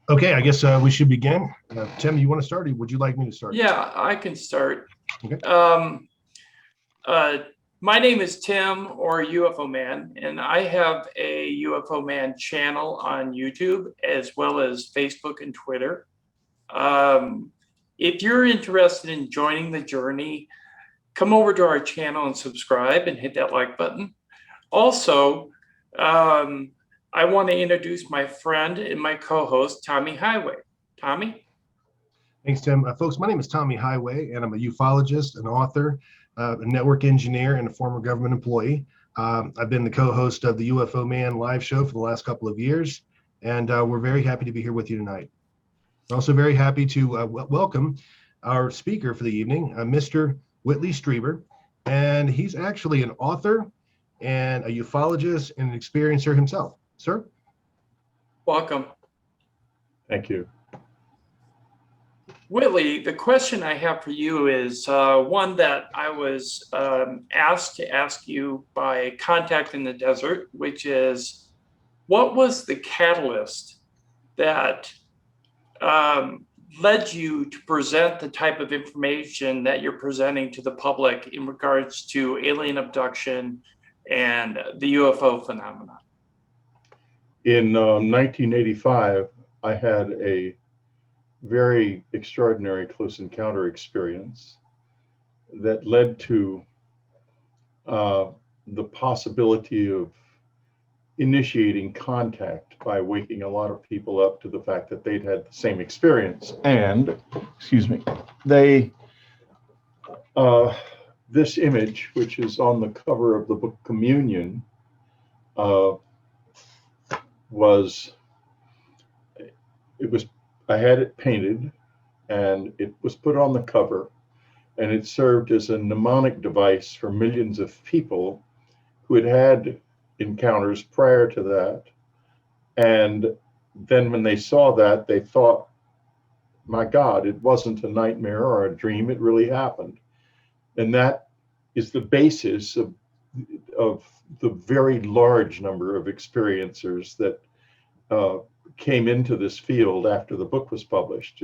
Okay, I guess we should begin. Tim, you want to start, or would you like me to start? Yeah, I can start. Okay. Um, uh, my name is Tim, or UFO Man, and I have a UFO Man channel on YouTube as well as Facebook and Twitter. Um, if you're interested in joining the journey, come over to our channel and subscribe and hit that like button. Also, I want to introduce my friend and my co-host, Tommy Highway. Tommy? Thanks, Tim. Folks, my name is Tommy Highway, and I'm a ufologist, an author, a network engineer, and a former government employee. I've been the co-host of the UFO Man live show for the last couple of years, and we're very happy to be here with you tonight. We're also very happy to welcome our speaker for the evening, Mr. Whitley Strieber, and he's actually an author and a ufologist and an experiencer himself. Sir? Welcome. Thank you. Whitley, the question I have for you is one that I was asked to ask you by Contact in the Desert, which is, what was the catalyst that led you to present the type of information that you're presenting to the public in regards to alien abduction and the UFO phenomenon? In 1985, I had a very extraordinary close encounter experience that led to the possibility of initiating contact by waking a lot of people up to the fact that they'd had the same experience. And, excuse me, they, this image, which is on the cover of the book Communion, I had it painted and it was put on the cover, and it served as a mnemonic device for millions of people who had had encounters prior to that. And then when they saw that, they thought, my God, it wasn't a nightmare or a dream, it really happened. And that is the basis of the very large number of experiencers that came into this field after the book was published,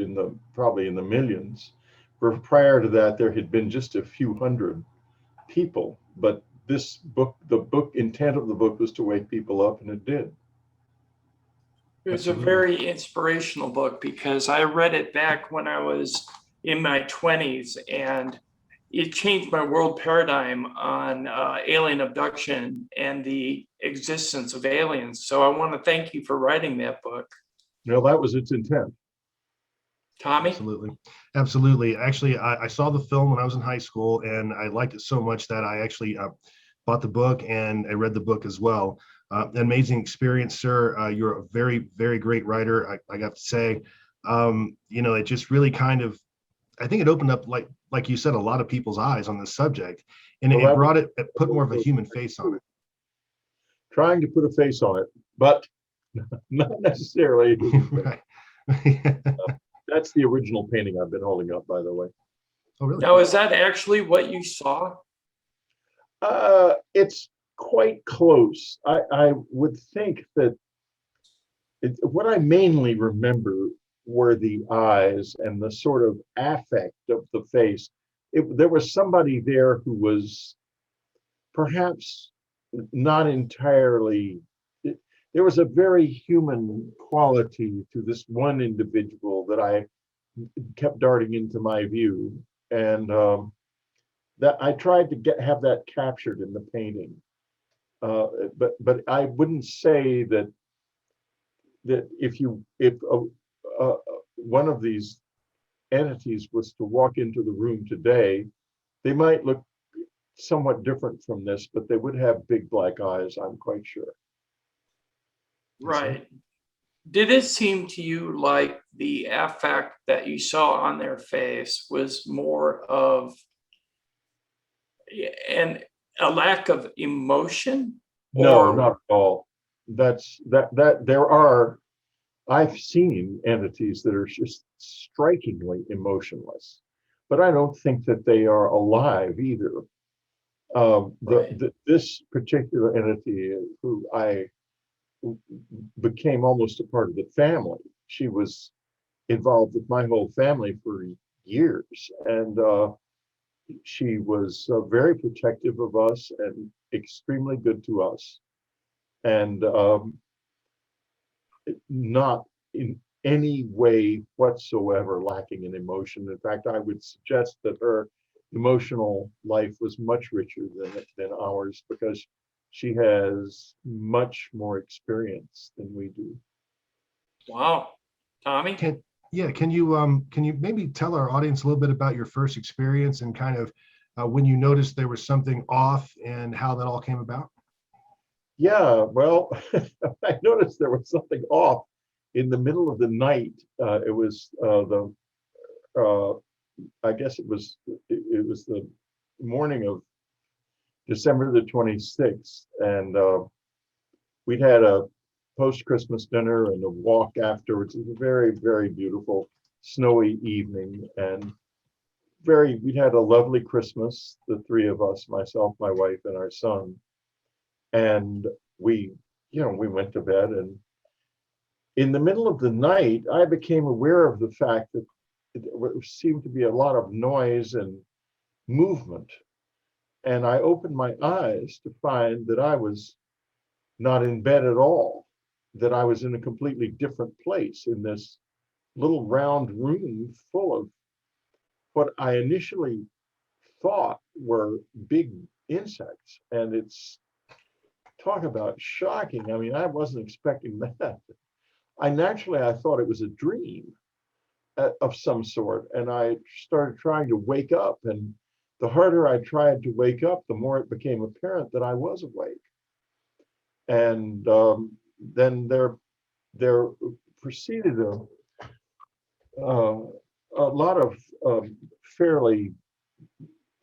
probably in the millions. For prior to that, there had been just a few hundred people, but this book, the intent of the book was to wake people up, and it did. It was a very inspirational book because I read it back when I was in my 20s, and it changed my world paradigm on alien abduction and the existence of aliens. So I want to thank you for writing that book. No, that was its intent. Tommy? Absolutely. Actually, I saw the film when I was in high school, and I liked it so much that I actually bought the book, and I read the book as well. An amazing experience, sir. You're a very, very great writer, I got to say. It just really kind of, I think it opened up, like you said, a lot of people's eyes on this subject, and it put more of a human face on it. Trying to put a face on it, but not necessarily. Right. That's the original painting I've been holding up, by the way. Oh, really? Now, is that actually what you saw? It's quite close. I would think that what I mainly remember were the eyes and the sort of affect of the face. There was somebody there who was perhaps not entirely, there was a very human quality to this one individual that I kept darting into my view. And that I tried to have that captured in the painting. But I wouldn't say that if one of these entities was to walk into the room today, they might look somewhat different from this, but they would have big black eyes, I'm quite sure. Right. Did it seem to you like the affect that you saw on their face was more of a lack of emotion? No, not at all. I've seen entities that are just strikingly emotionless, but I don't think that they are alive either. This particular entity, who I became almost a part of the family, she was involved with my whole family for years, and she was very protective of us and extremely good to us, and not in any way whatsoever lacking in emotion. In fact, I would suggest that her emotional life was much richer than ours, because she has much more experience than we do. Wow. Tommy? Can you maybe tell our audience a little bit about your first experience and kind of when you noticed there was something off and how that all came about? Yeah, well, I noticed there was something off in the middle of the night. It was uh, I guess it was the morning of December the 26th, and we'd had a post-Christmas dinner and a walk afterwards. It was a very, very beautiful snowy evening, and we'd had a lovely Christmas, the three of us, myself, my wife, and our son. And we, we went to bed, and in the middle of the night, I became aware of the fact that there seemed to be a lot of noise and movement. And I opened my eyes to find that I was not in bed at all, that I was in a completely different place in this little round room full of what I initially thought were big insects. And it's talk about shocking. I mean, I wasn't expecting that. I thought it was a dream of some sort. And I started trying to wake up. And the harder I tried to wake up, the more it became apparent that I was awake. And then there proceeded uh, a lot of fairly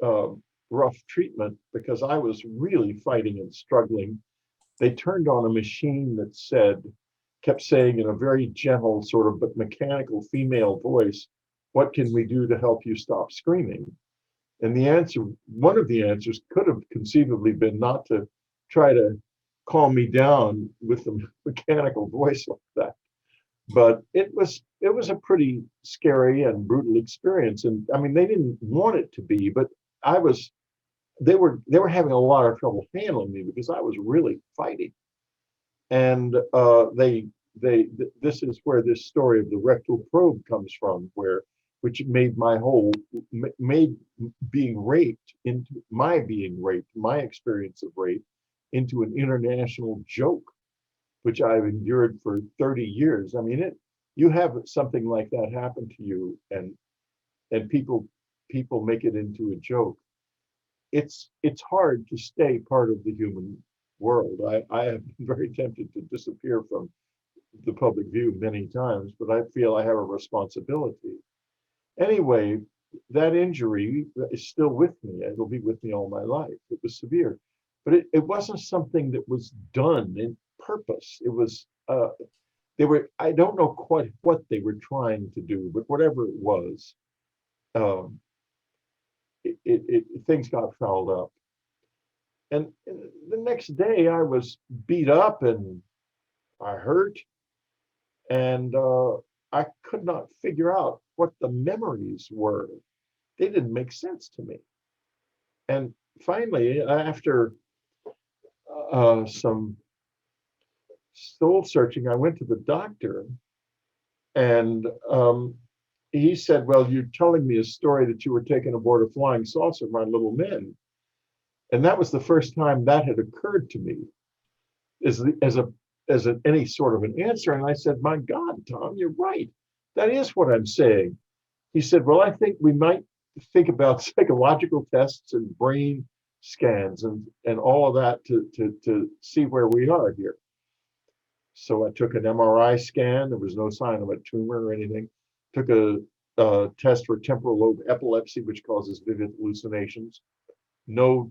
uh, rough treatment, because I was really fighting and struggling. They turned on a machine that kept saying in a very gentle, sort of but mechanical female voice, "What can we do to help you stop screaming?" And one of the answers could have conceivably been not to try to calm me down with a mechanical voice like that. But it was a pretty scary and brutal experience. And I mean, they didn't want it to be, but I was they were having a lot of trouble handling me because I was really fighting. And this is where this story of the rectal probe comes from, which made made being raped, my experience of rape, into an international joke, which I've endured for 30 years. I mean, you have something like that happen to you, and people make it into a joke. It's hard to stay part of the human world. I have been very tempted to disappear from the public view many times, but I feel I have a responsibility. Anyway, that injury is still with me. It'll be with me all my life. It was severe, but it wasn't something that was done in purpose. It was I don't know quite what they were trying to do, but whatever it was, um, things got fouled up. And the next day I was beat up and I hurt, and I could not figure out what the memories were. They didn't make sense to me. And finally, after some soul searching, I went to the doctor, and he said, "Well, you're telling me a story that you were taken aboard a flying saucer by little men." And that was the first time that had occurred to me as any sort of an answer. And I said, "My God, Tom, you're right. That is what I'm saying." He said, "Well, I think we might think about psychological tests and brain scans and all of that to see where we are here." So I took an MRI scan. There was no sign of a tumor or anything. Took a test for temporal lobe epilepsy, which causes vivid hallucinations. No,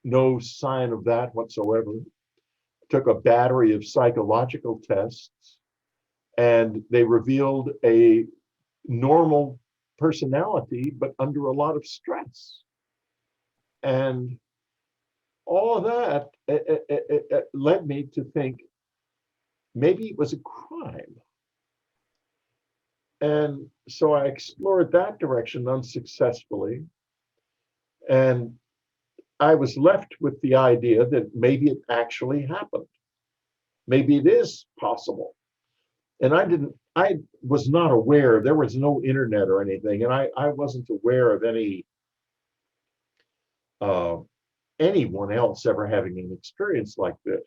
no sign of that whatsoever. Took a battery of psychological tests, and they revealed a normal personality, but under a lot of stress. And all of that led me to think maybe it was a crime. And so I explored that direction unsuccessfully. And I was left with the idea that maybe it actually happened. Maybe it is possible. And I was not aware, there was no internet or anything, and I wasn't aware of uh, anyone else ever having an experience like this.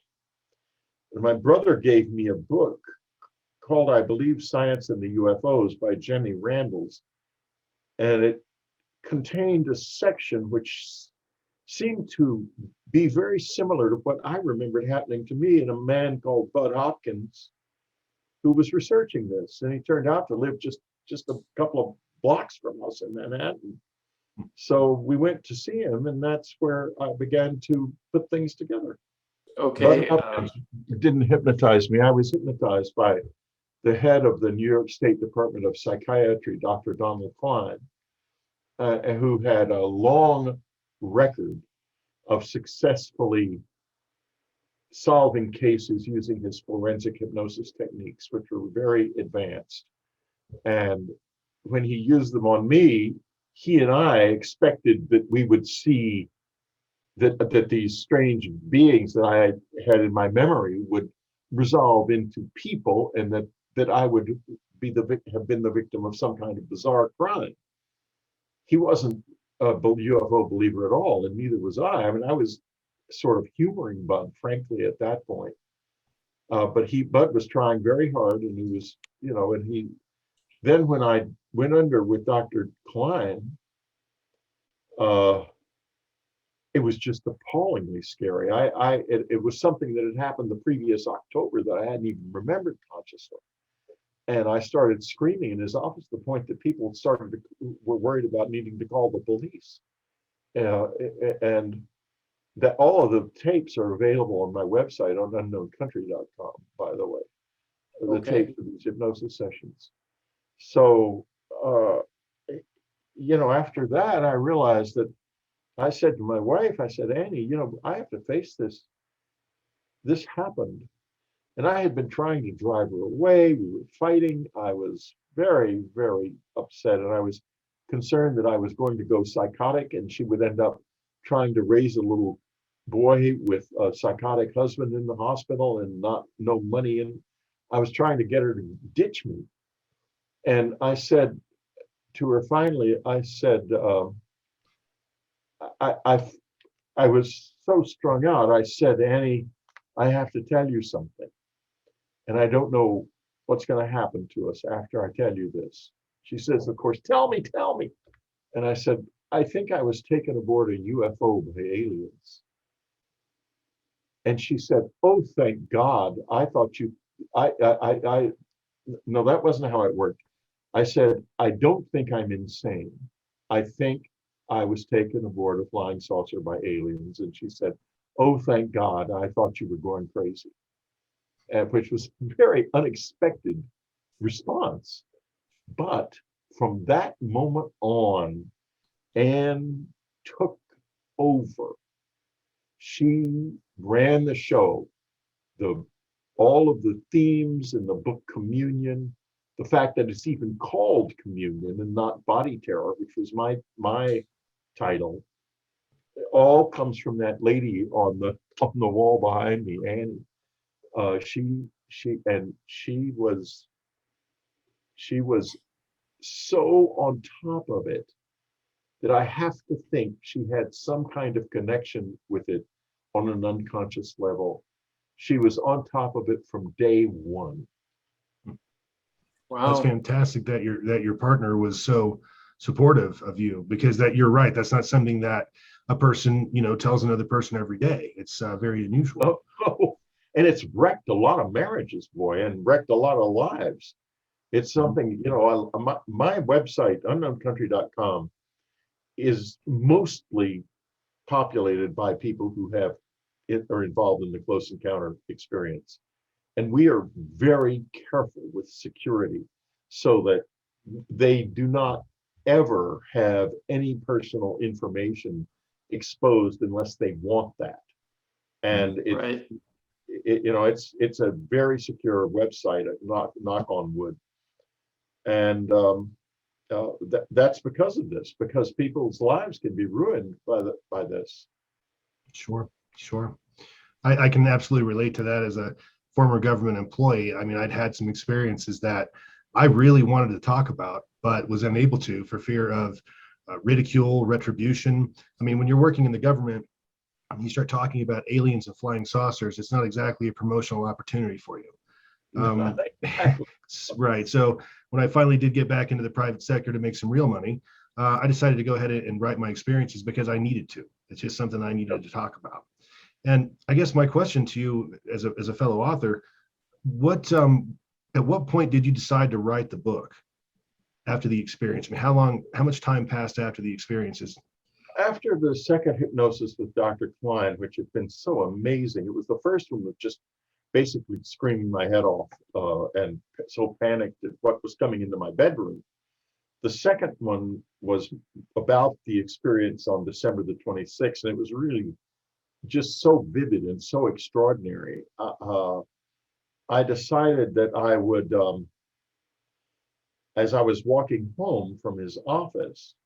And my brother gave me a book called, I believe, Science and the UFOs by Jenny Randles. And it contained a section which seemed to be very similar to what I remembered happening to me, and a man called Bud Hopkins who was researching this. And he turned out to live just a couple of blocks from us in Manhattan. So we went to see him, and that's where I began to put things together. Bud Okay. Hopkins didn't hypnotize me. I was hypnotized by the head of the New York State Department of Psychiatry, Dr. Donald Klein, who had a long record of successfully solving cases using his forensic hypnosis techniques, which were very advanced. And when he used them on me, he and I expected that we would see that these strange beings that I had in my memory would resolve into people, and that I would have been the victim of some kind of bizarre crime. He wasn't a UFO believer at all, and neither was I. I mean, I was sort of humoring Bud, frankly, at that point. But Bud was trying very hard, and he was, and he. Then when I went under with Dr. Klein, it was just appallingly scary. It was something that had happened the previous October that I hadn't even remembered consciously. And I started screaming in his office to the point that people were worried about needing to call the police. And that all of the tapes are available on my website on unknowncountry.com, by the way, the tapes of these hypnosis sessions. So, after that, I realized that I said to my wife, I said, Annie, I have to face this. This happened. And I had been trying to drive her away. We were fighting. I was very, very upset. And I was concerned that I was going to go psychotic and she would end up trying to raise a little boy with a psychotic husband in the hospital and no money. And I was trying to get her to ditch me. And I said to her, finally, I said, I was so strung out. I said, Annie, I have to tell you something. And I don't know what's going to happen to us after I tell you this. She says, of course, tell me. And I said, I think I was taken aboard a UFO by aliens. And she said, oh, thank God. I thought no, that wasn't how it worked. I said, I don't think I'm insane. I think I was taken aboard a flying saucer by aliens. And she said, oh, thank God. I thought you were going crazy. Which was a very unexpected response. But from that moment on, Anne took over. She ran the show. All of the themes in the book Communion, the fact that it's even called Communion and not Body Terror, which was my title, it all comes from that lady on the wall behind me, Annie. She was so on top of it that I have to think she had some kind of connection with it on an unconscious level. She was on top of it from day one. Wow. That's fantastic that your partner was so supportive of you, because that you're right. That's not something that a person, tells another person every day. It's very unusual. Oh, and it's wrecked a lot of marriages, boy, and wrecked a lot of lives. It's something, my website, unknowncountry.com, is mostly populated by people who are involved in the close encounter experience. And we are very careful with security so that they do not ever have any personal information exposed unless they want that. And it's a very secure website, knock on wood. And that's because of this, because people's lives can be ruined by this. Sure, sure. I can absolutely relate to that as a former government employee. I mean, I'd had some experiences that I really wanted to talk about, but was unable to for fear of ridicule, retribution. I mean, when you're working in the government, you start talking about aliens and flying saucers, it's not exactly a promotional opportunity for you. Exactly. Right. So when I finally did get back into the private sector to make some real money, I decided to go ahead and write my experiences because I needed to. It's just something I needed to talk about. And I guess my question to you as a fellow author, what at what point did you decide to write the book after the experience? I mean, how much time passed after the experiences? After the second hypnosis with Dr. Klein, which had been so amazing, it was the first one that just basically screaming my head off and so panicked at what was coming into my bedroom. The second one was about the experience on December the 26th, and it was really just so vivid and so extraordinary. I decided that I would, as I was walking home from his office,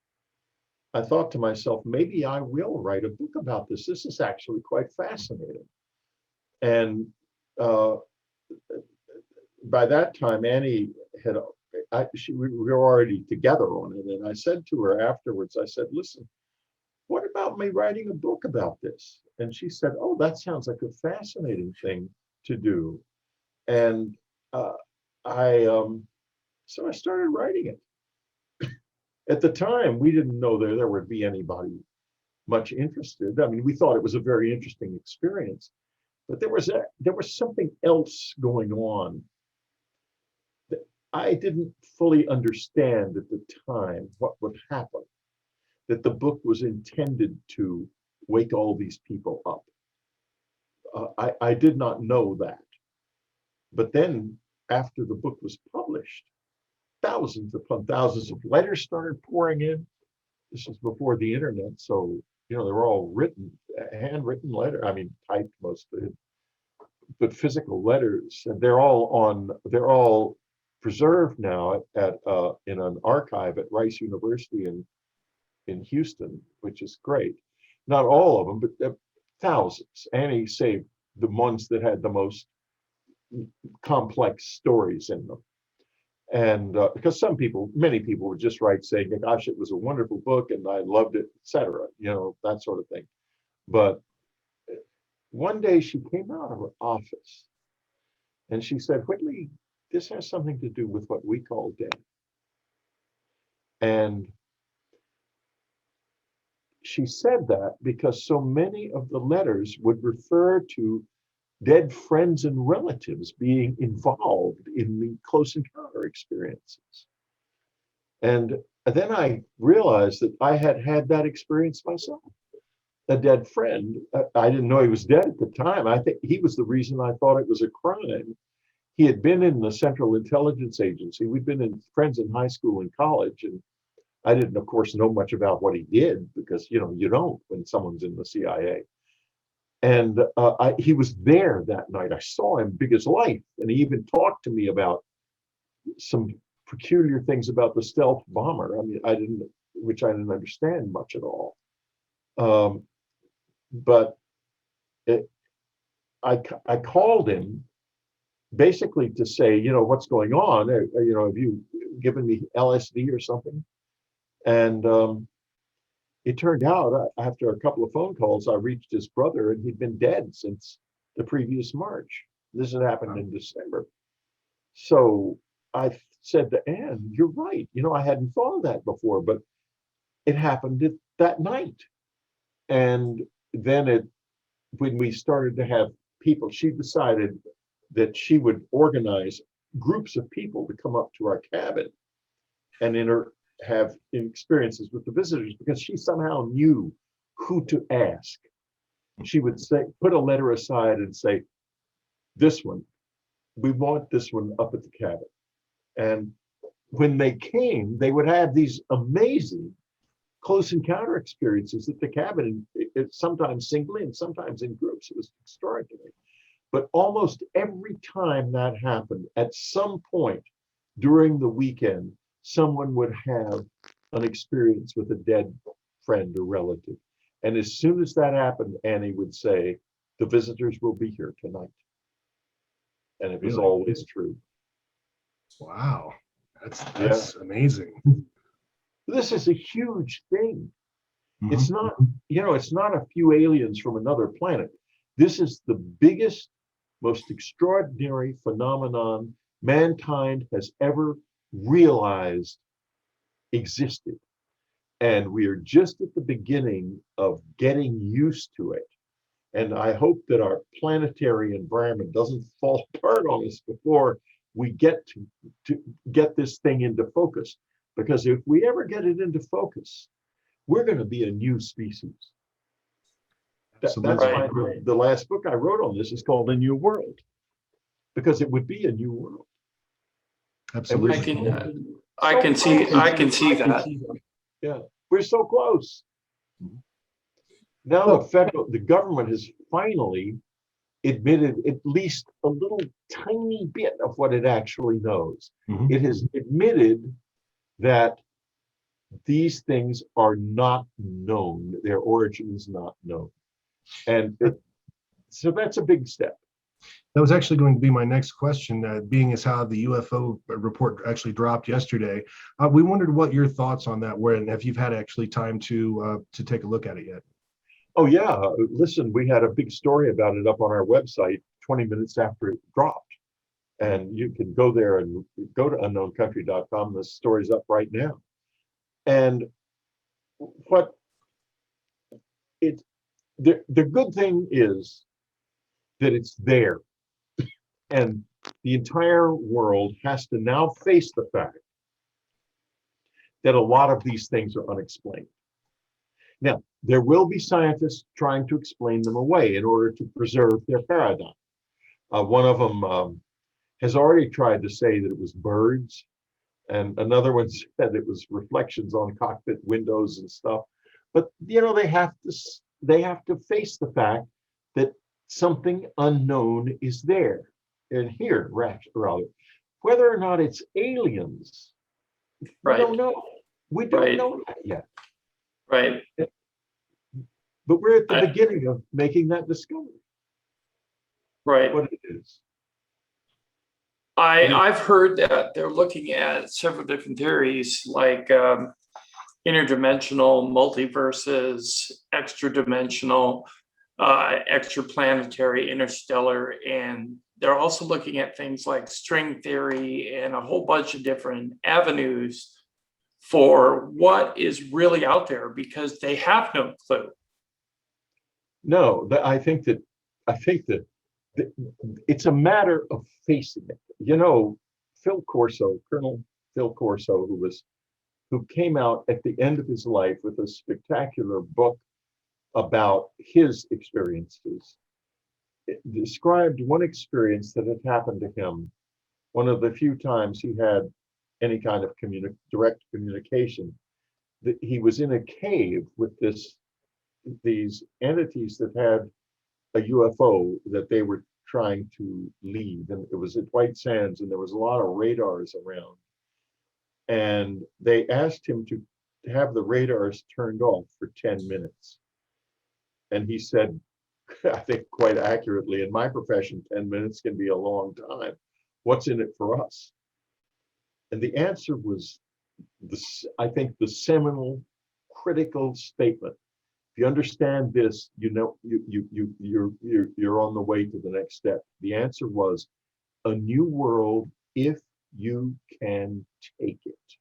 I thought to myself, maybe I will write a book about this. This is actually quite fascinating. And by that time, Annie had, we were already together on it. And I said to her afterwards, I said, listen, what about me writing a book about this? And she said, oh, that sounds like a fascinating thing to do. And so I started writing it. At the time, we didn't know there would be anybody much interested. I mean, we thought it was a very interesting experience, but there was something else going on that I didn't fully understand at the time what would happen, that the book was intended to wake all these people up. I did not know that. But then after the book was published, thousands upon thousands of letters started pouring in. This was before the internet, so they were all written, handwritten letter. I mean, typed most of it, but physical letters, and they're all preserved now at in an archive at Rice University in Houston, which is great. Not all of them, but thousands. Annie saved the ones that had the most complex stories in them. And because many people would just write saying, gosh, it was a wonderful book and I loved it, etc., that sort of thing. But one day she came out of her office and she said, Whitley, this has something to do with what we call death. And she said that because so many of the letters would refer to dead friends and relatives being involved in the close encounter experiences. And then I realized that I had had that experience myself. A dead friend. I didn't know he was dead at the time. I think he was the reason I thought it was a crime. He had been in the Central Intelligence Agency. We'd been friends in high school and college, and I didn't, of course, know much about what he did because you don't when someone's in the CIA. And he was there that night. I saw him big as life, and he even talked to me about some peculiar things about the stealth bomber. I mean, which I didn't understand much at all. But I called him basically to say, what's going on? Have you given me LSD or something? And it turned out after a couple of phone calls, I reached his brother, and he'd been dead since the previous March. This had happened in December. So I said to Anne, you're right. I hadn't thought of that before, but it happened that night. And then when we started to have people, she decided that she would organize groups of people to come up to our cabin and have experiences with the visitors because she somehow knew who to ask. She would say, put a letter aside and say, this one, we want this one up at the cabin. And when they came, they would have these amazing close encounter experiences at the cabin, sometimes singly and sometimes in groups. It was extraordinary. But almost every time that happened, at some point, during the weekend, someone would have an experience with a dead friend or relative. And as soon as that happened, Annie would say, the visitors will be here tonight. And it was Really? always true. Wow. That's amazing. This is a huge thing. Mhm. It's not, it's not a few aliens from another planet. This is the biggest, most extraordinary phenomenon mankind has ever realized existed. And we are just at the beginning of getting used to it. And I hope that our planetary environment doesn't fall apart on us before we get to get this thing into focus. Because if we ever get it into focus, we're going to be a new species. That's Absolutely. why the last book I wrote on this is called A New World, because it would be a new world. Absolutely. I can see that. Yeah, we're so close. Now the government has finally admitted at least a little tiny bit of what it actually knows. Mhm. It has admitted that these things are not known, their origin is not known. And so that's a big step. That was actually going to be my next question, being as how the UFO report actually dropped yesterday. We wondered what your thoughts on that were, and if you've had actually time to take a look at it yet. Oh yeah, listen, we had a big story about it up on our website 20 minutes after it dropped. And you can go there and go to unknowncountry.com. The story's up right now. And what the good thing is that it's there. And the entire world has to now face the fact that a lot of these things are unexplained. Now, there will be scientists trying to explain them away in order to preserve their paradigm. One of them has already tried to say that it was birds, and another one said it was reflections on cockpit windows and stuff. But they have to face the fact that something unknown is there, and here, rather, whether or not it's aliens, we don't know. We don't know that yet. Right. But we're at the beginning of making that discovery. Right. What it is. I've heard that they're looking at several different theories, like interdimensional, multiverses, extra-dimensional, extraplanetary, interstellar, and they're also looking at things like string theory and a whole bunch of different avenues for what is really out there, because they have no clue. No, I think that it's a matter of facing it. Colonel Phil Corso, who came out at the end of his life with a spectacular book about his experiences, described one experience that had happened to him, one of the few times he had any kind of direct communication. That he was in a cave with these entities that had a UFO that they were trying to leave, and it was at White Sands, and there was a lot of radars around, and they asked him to have the radars turned off for 10 minutes, and he said, I think quite accurately, in my profession 10 minutes can be a long time. What's in it for us? And the answer was I think the seminal critical statement. If you understand this, you're on the way to the next step. The answer was a new world if you can take it.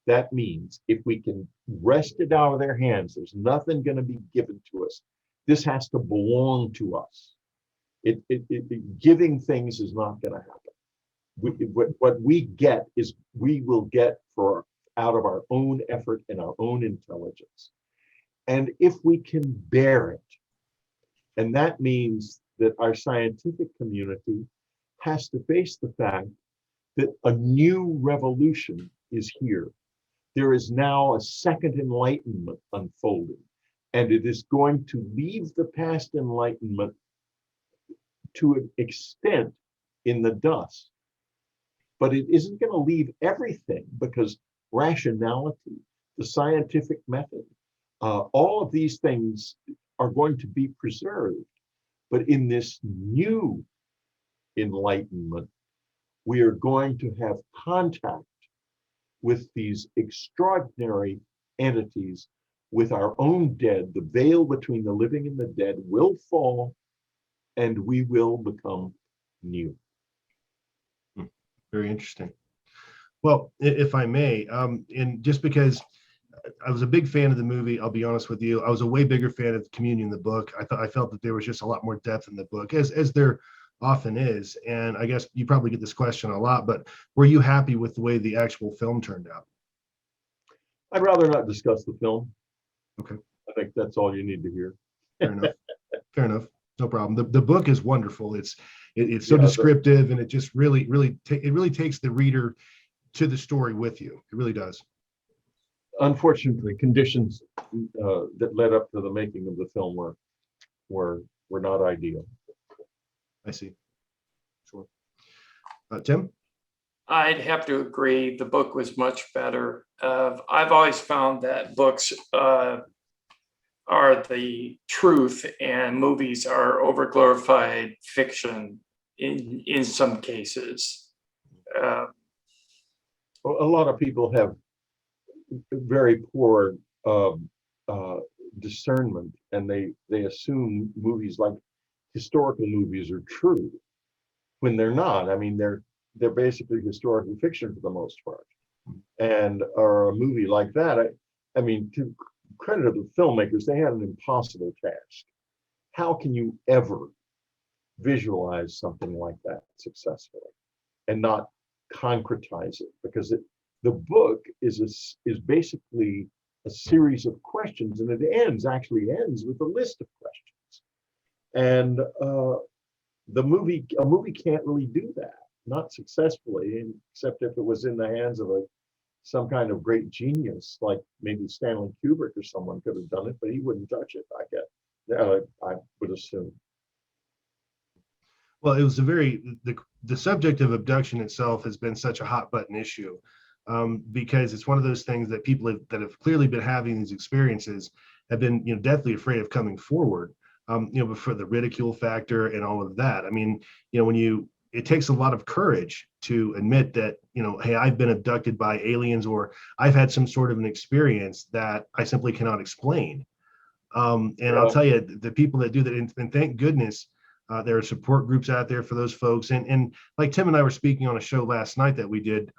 That means if we can wrest it out of their hands, there's nothing going to be given to us. This has to belong to us. Giving things is not going to happen. What we get is we will get out of our own effort and our own intelligence. And if we can bear it, and that means that our scientific community has to face the fact that a new revolution is here. There is now a second enlightenment unfolding, and it is going to leave the past enlightenment to an extent in the dust. but it isn't going to leave everything, because rationality, the scientific method, all of these things are going to be preserved. But in this new enlightenment, we are going to have contact with these extraordinary entities, with our own dead. The veil between the living and the dead will fall, and we will become new. Very interesting. Well, if I may, and just because I was a big fan of the movie, I'll be honest with you, I was a way bigger fan of Communion, the book. I felt that there was just a lot more depth in the book, as there often is. And I guess you probably get this question a lot, but were you happy with the way the actual film turned out? I'd rather not discuss the film. Okay. I think that's all you need to hear. Fair enough. Fair enough. No problem. The book is wonderful. It's so descriptive, and it just really takes the reader to the story with you. It really does. Unfortunately, conditions that led up to the making of the film were not ideal. I see. Sure. Tim? I'd have to agree. The book was much better. I've always found that books are the truth and movies are overglorified fiction in some cases. A lot of people have very poor discernment, and they assume movies like historical movies are true when they're not. I mean, they're basically historical fiction for the most part. And or a movie like that, I mean, to credit of the filmmakers, they had an impossible task. How can you ever visualize something like that successfully and not concretize it? Because the book is basically a series of questions, and it actually ends with a list of questions. And a movie can't really do that, not successfully, except if it was in the hands of some kind of great genius, like maybe Stanley Kubrick or someone could have done it, but he wouldn't touch it, I guess. I would assume. Well, it was the subject of abduction itself has been such a hot button issue, because it's one of those things that people that have clearly been having these experiences have been, deathly afraid of coming forward, before the ridicule factor and all of that. I mean, it takes a lot of courage to admit that, hey, I've been abducted by aliens, or I've had some sort of an experience that I simply cannot explain. I'll tell you, the people that do that, and thank goodness, there are support groups out there for those folks. And like Tim and I were speaking on a show last night that we did,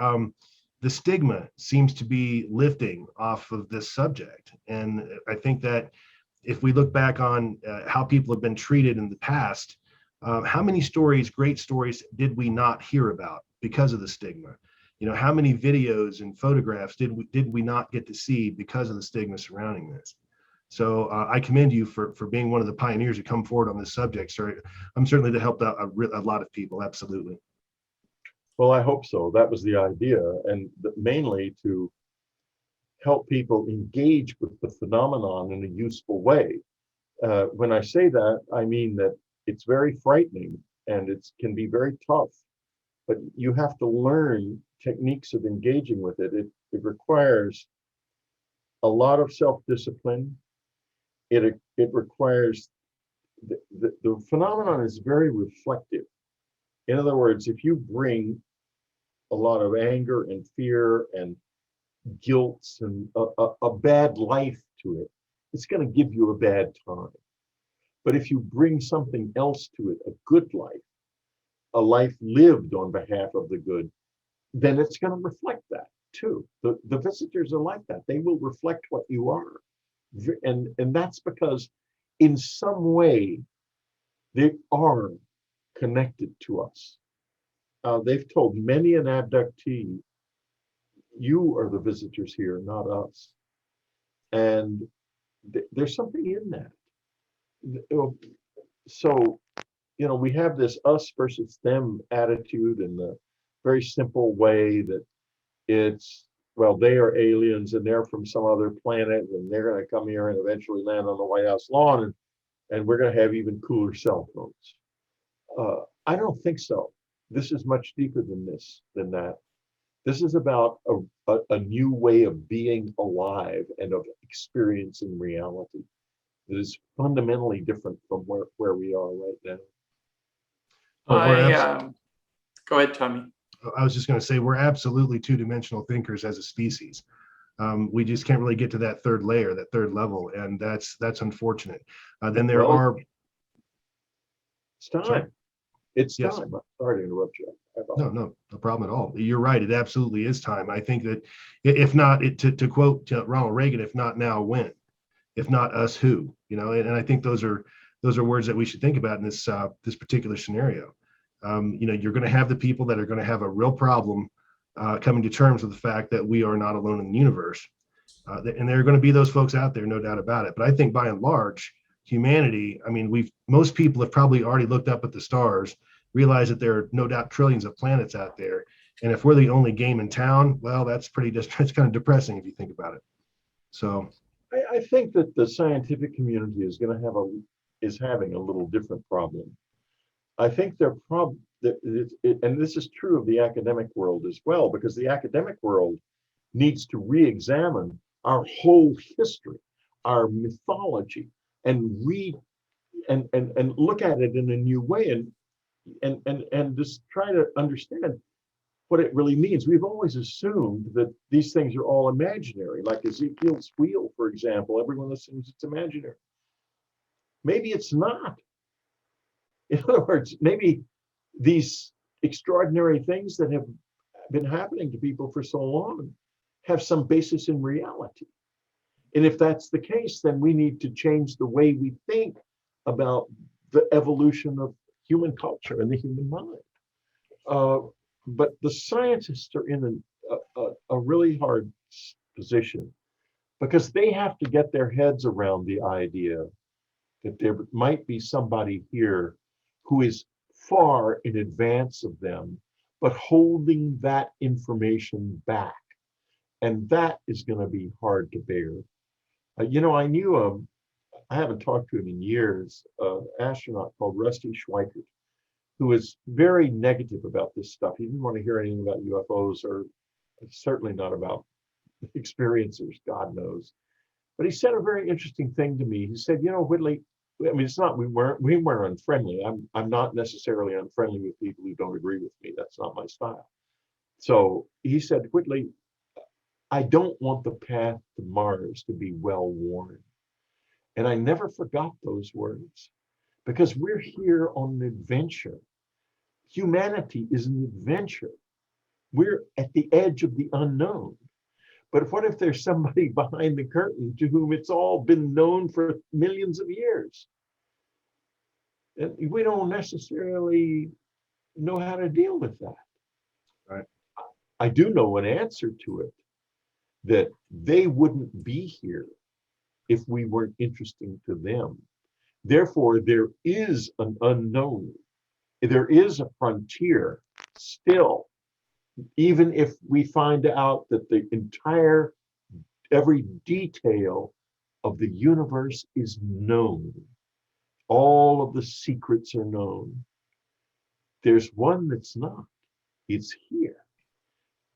the stigma seems to be lifting off of this subject. And I think that if we look back on how people have been treated in the past, how many great stories did we not hear about because of the stigma? How many videos and photographs did we not get to see because of the stigma surrounding this? So I commend you for being one of the pioneers to come forward on this subject, sir. I'm certainly to help out a lot of people. Absolutely. Well, I hope so. That was the idea, and mainly to help people engage with the phenomenon in a useful way. When I say that, I mean that it's very frightening and it can be very tough, but you have to learn techniques of engaging with it. It requires a lot of self-discipline. It requires, the phenomenon is very reflective. In other words, if you bring a lot of anger and fear and guilt and a bad life to it, it's going to give you a bad time. But if you bring something else to it, a good life, a life lived on behalf of the good, then it's going to reflect that too. The visitors are like that. They will reflect what you are. And that's because in some way they are connected to us. They've told many an abductee, you are the visitors here, not us. And there's something in that. So, we have this us versus them attitude in the very simple way that it's, well, they are aliens and they're from some other planet and they're going to come here and eventually land on the White House lawn, and we're going to have even cooler cell phones. I don't think so. this is much deeper than that. This is about a new way of being alive and of experiencing reality that is fundamentally different from where we are right now. Go ahead, Tommy. I was just going to say, we're absolutely two-dimensional thinkers as a species. We just can't really get to that third layer, that third level, and that's unfortunate. Then there are. It's time. Sorry? It's Yes. time. I'm sorry to interrupt you. No problem at all. You're right. It absolutely is time. I think that if not, to quote Ronald Reagan, if not now, when? If not us, who? You know, and I think those are words that we should think about in this particular scenario. You know, you're going to have the people that are going to have a real problem coming to terms with the fact that we are not alone in the universe, and there are going to be those folks out there, no doubt about it. But I think by and large, humanity, I mean, most people have probably already looked up at the stars, realized that there are no doubt trillions of planets out there, and if we're the only game in town, well, that's kind of depressing if you think about it. So I think that the scientific community is having a little different problem. I think and this is true of the academic world as well, because the academic world needs to re-examine our whole history, our mythology, and look at it in a new way, and just try to understand what it really means. We've always assumed that these things are all imaginary, like Ezekiel's wheel, for example. Everyone assumes it's imaginary. Maybe it's not. In other words, maybe these extraordinary things that have been happening to people for so long have some basis in reality. And if that's the case, then we need to change the way we think about the evolution of human culture and the human mind. But the scientists are in a really hard position, because they have to get their heads around the idea that there might be somebody here who is far in advance of them, but holding that information back. And that is going to be hard to bear. You know, I haven't talked to him in years, an astronaut called Rusty Schweikert, who is very negative about this stuff. He didn't want to hear anything about UFOs, or certainly not about experiencers, God knows. But he said a very interesting thing to me. He said, you know, Whitley, I mean, it's not, we weren't unfriendly. I'm not necessarily unfriendly with people who don't agree with me. That's not my style. So he said, Whitley, I don't want the path to Mars to be well worn. And I never forgot those words, because we're here on an adventure. Humanity is an adventure. We're at the edge of the unknown. But what if there's somebody behind the curtain to whom it's all been known for millions of years? And we don't necessarily know how to deal with that. Right. I do know an answer to it, that they wouldn't be here if we weren't interesting to them. Therefore, there is an unknown. There is a frontier still, even if we find out that every detail of the universe is known. All of the secrets are known. There's one that's not. It's here.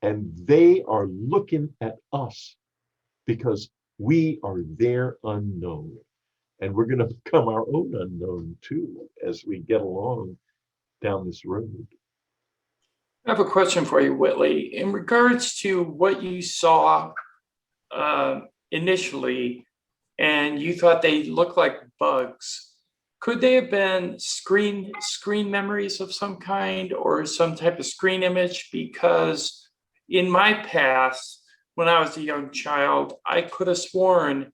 And they are looking at us because we are their unknown. And we're going to become our own unknown too as we get along down this road. I have a question for you, Whitley. In regards to what you saw initially, and you thought they looked like bugs, could they have been screen memories of some kind, or some type of screen image? Because in my past, when I was a young child, I could have sworn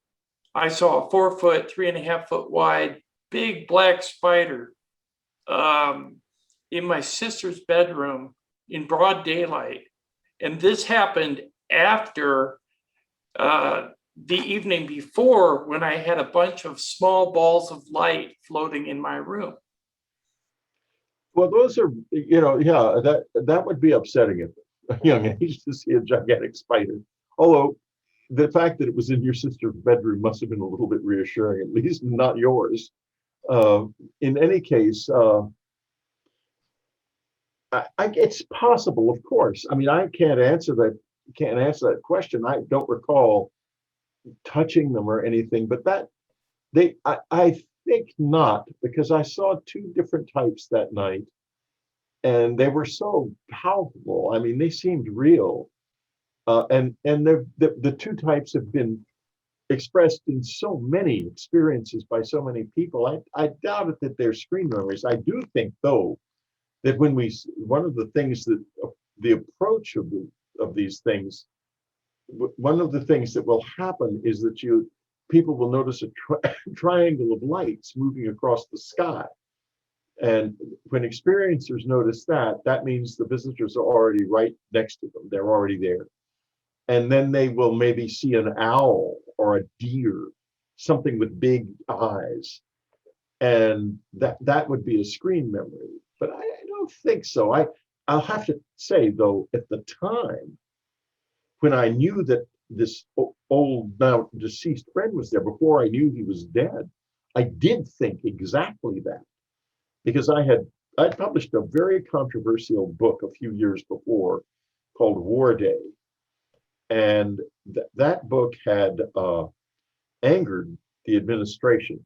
I saw a 4 foot, 3.5 foot wide, big black spider in my sister's bedroom in broad daylight. And this happened after the evening before, when I had a bunch of small balls of light floating in my room. Well, those are, you know, yeah, that would be upsetting at a young age to see a gigantic spider. Although the fact that it was in your sister's bedroom must have been a little bit reassuring, at least not yours. In any case, it's possible, of course. I mean, I can't answer that. Can't answer that question. I don't recall touching them or anything, but I think not, because I saw two different types that night, and they were so palpable. I mean, they seemed real, and the two types have been expressed in so many experiences by so many people. I doubt it that they're screen memories. I do think, though, that one of the things that the approach of these things, one of the things that will happen is that people will notice a triangle of lights moving across the sky. And when experiencers notice that, that means the visitors are already right next to them. They're already there. And then they will maybe see an owl or a deer, something with big eyes. And that would be a screen memory. But I don't think so. I'll have to say, though, at the time, when I knew that this old, now deceased friend was there, before I knew he was dead, I did think exactly that, because I published a very controversial book a few years before called War Day, and that book had angered the administration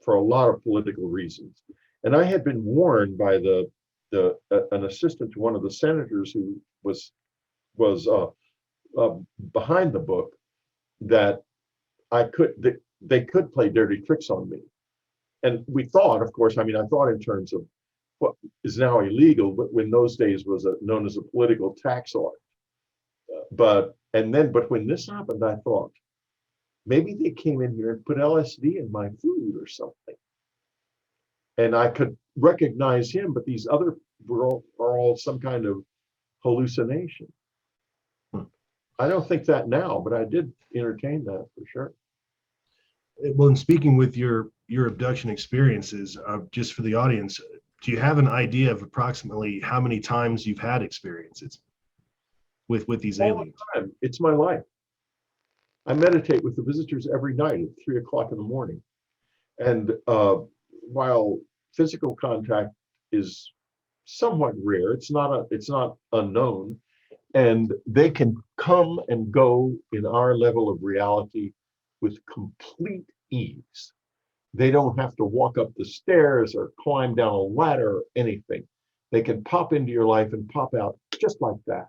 for a lot of political reasons. And I had been warned by an assistant to one of the senators who was behind the book, that they could play dirty tricks on me. And we thought, of course, I mean, I thought in terms of what is now illegal, but when those days was known as a political tax audit. But when this happened, I thought maybe they came in here and put LSD in my food or something. And I could recognize him, but these other are all some kind of hallucination. I don't think that now, but I did entertain that for sure. Well, in speaking with your abduction experiences, just for the audience, do you have an idea of approximately how many times you've had experiences with these aliens? It's my life. I meditate with the visitors every night at 3 o'clock in the morning. And while physical contact is somewhat rare, it's not unknown, and they can come and go in our level of reality with complete ease. They don't have to walk up the stairs or climb down a ladder or anything. They can pop into your life and pop out just like that.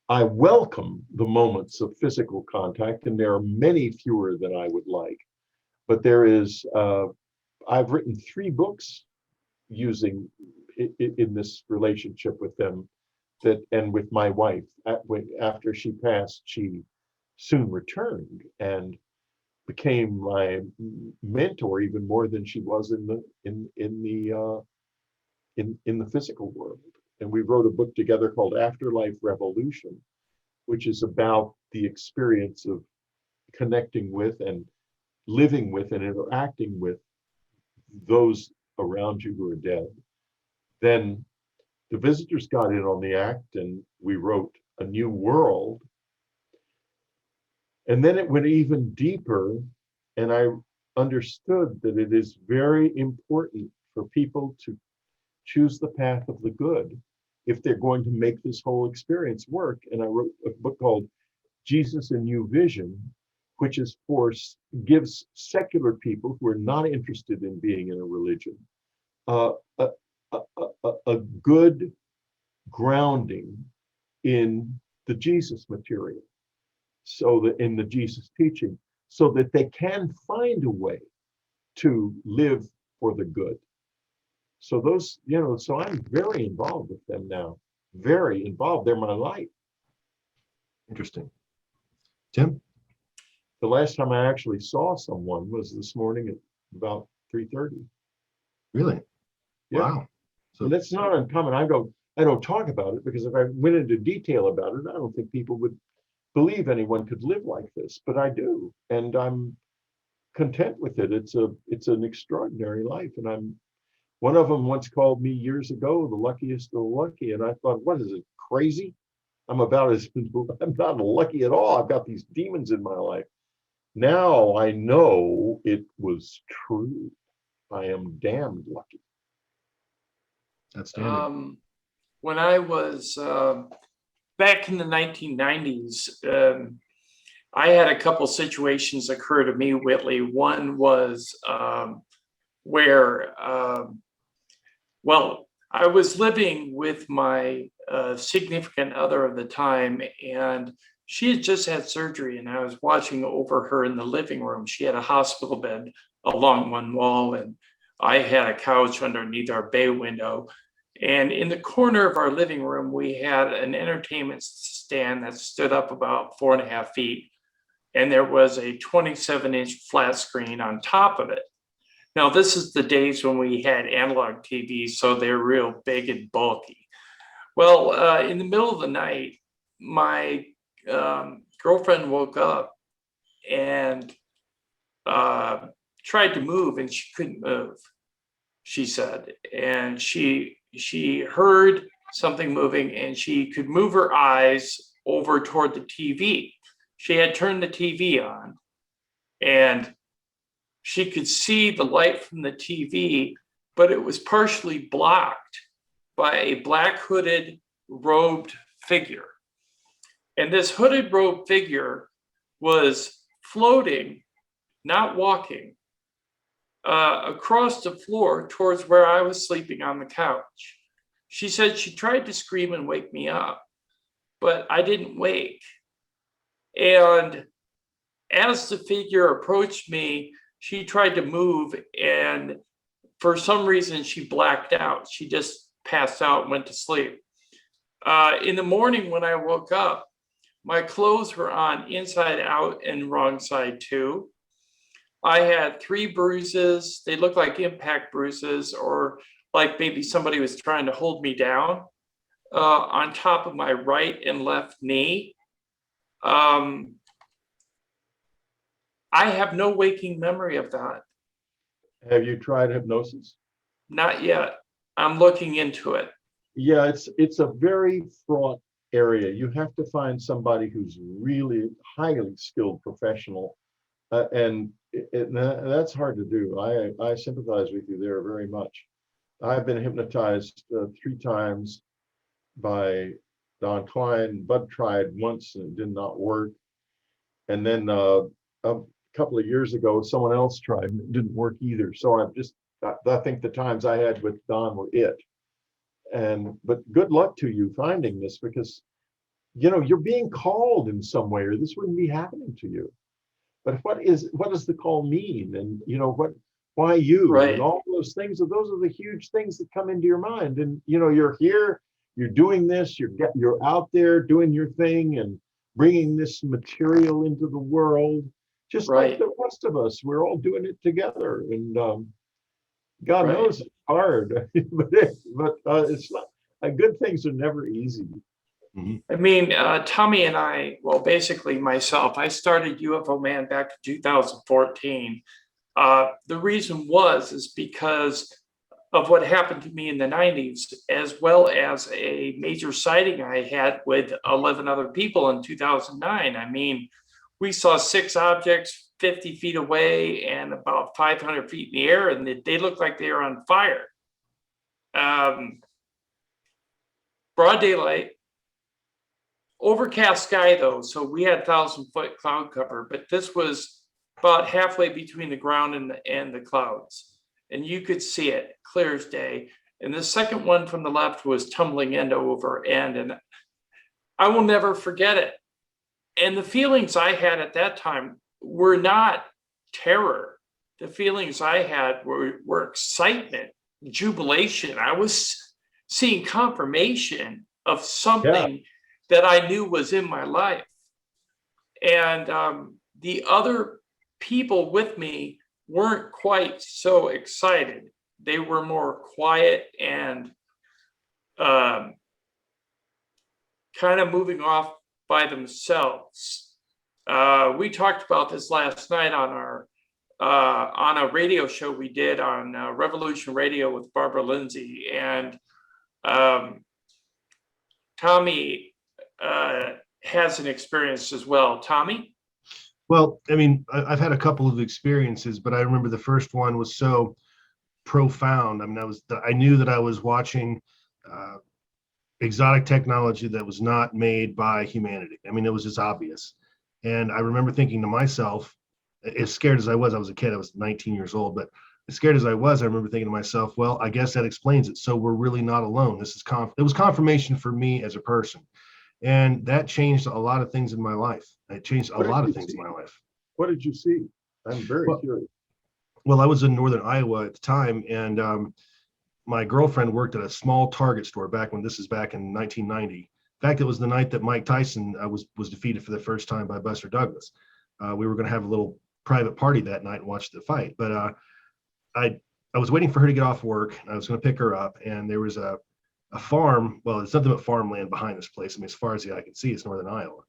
I welcome the moments of physical contact, and there are many fewer than I would like. But I've written 3 books using in this relationship with them, and with my wife. After she passed, she soon returned and became my mentor even more than she was in the physical world. And we wrote a book together called Afterlife Revolution, which is about the experience of connecting with and living with and interacting with those around you who are dead. Then the visitors got in on the act, and we wrote A New World. And then it went even deeper, and I understood that it is very important for people to choose the path of the good if they're going to make this whole experience work. And I wrote a book called Jesus: A New Vision, which gives secular people who are not interested in being in a religion a good grounding in the Jesus material, so that in the Jesus teaching, so that they can find a way to live for the good. So so I'm very involved with them now, very involved. They're my life. Interesting. Tim? The last time I actually saw someone was this morning at about 3:30. Really? Yeah. Wow. So that's not uncommon. I don't talk about it, because if I went into detail about it, I don't think people would believe anyone could live like this, but I do, and I'm content with it. It's an extraordinary life, and one of them once called me years ago the luckiest of the lucky, and I thought, what is it, crazy? I'm not lucky at all. I've got these demons in my life. Now I know it was true. I am damned lucky. Outstanding. When I was back in the 1990s, I had a couple situations occur to me, Whitley. One was where, well, I was living with my significant other of the time, and she had just had surgery, and I was watching over her in the living room. She had a hospital bed along one wall, and I had a couch underneath our bay window. And in the corner of our living room, we had an entertainment stand that stood up about 4.5 feet. And there was a 27-inch flat screen on top of it. Now, this is the days when we had analog TVs, so they're real big and bulky. Well, in the middle of the night, my girlfriend woke up and tried to move, and she couldn't move, she said. And she heard something moving, and she could move her eyes over toward the TV. She had turned the TV on, and she could see the light from the TV, but it was partially blocked by a black hooded robed figure. And this hooded robed figure was floating, not walking, across the floor towards where I was sleeping on the couch. She said she tried to scream and wake me up, but I didn't wake. And as the figure approached me, she tried to move, and for some reason she blacked out. She just passed out and went to sleep. In the morning when I woke up, my clothes were on inside out and wrong side too. I had 3 bruises. They looked like impact bruises, or like maybe somebody was trying to hold me down, on top of my right and left knee. I have no waking memory of that. Have you tried hypnosis? Not yet. I'm looking into it. Yeah, it's a very fraught area. You have to find somebody who's really highly skilled professional, and that's hard to do. I sympathize with you there very much. I've been hypnotized 3 times by Don Klein. Bud tried once and it did not work. And then a couple of years ago, someone else tried and it didn't work either. So I think the times I had with Don were it. But good luck to you finding this, because you're being called in some way, or this wouldn't be happening to you. But what does the call mean? And why you? Right. And all those things, those are the huge things that come into your mind. And you're here, you're doing this, you're out there doing your thing and bringing this material into the world, just like the rest of us. We're all doing it together, and God knows it's hard, but it's not. Good things are never easy. Mm-hmm. I mean, Tommy and I, well, basically myself, I started UFO Man back in 2014. The reason is because of what happened to me in the 90s, as well as a major sighting I had with 11 other people in 2009. I mean, we saw 6 objects 50 feet away and about 500 feet in the air, and they looked like they were on fire. Broad daylight, overcast sky though, so we had 1,000-foot cloud cover, but this was about halfway between the ground and the clouds. And you could see it clear as day. And the second one from the left was tumbling end over end. And I will never forget it. And the feelings I had at that time were not terror. The feelings I had were excitement, jubilation. I was seeing confirmation of something that I knew was in my life. And the other people with me weren't quite so excited. They were more quiet and kind of moving off by themselves. We talked about this last night on a radio show we did on Revolution Radio with Barbara Lindsay, and Tommy has an experience as well. Tommy? Well, I mean, I've had a couple of experiences, but I remember the first one was so profound. I mean, I knew that I was watching exotic technology that was not made by humanity. I mean, it was just obvious. And I remember thinking to myself, as scared as I was a kid, I was 19 years old, but as scared as I remember thinking to myself, well, I guess that explains it. So we're really not alone. It was confirmation for me as a person. And that changed a lot of things in my life. It changed a lot of things in my life. What did you see? I'm very curious. Well, I was in northern Iowa at the time, and my girlfriend worked at a small Target store back in 1990. In fact, it was the night that Mike Tyson was defeated for the first time by Buster Douglas. We were going to have a little private party that night and watch the fight, but I was waiting for her to get off work. I was going to pick her up, and there was a farm. Well, it's nothing but farmland behind this place. I mean, as far as the eye can see, it's northern Iowa.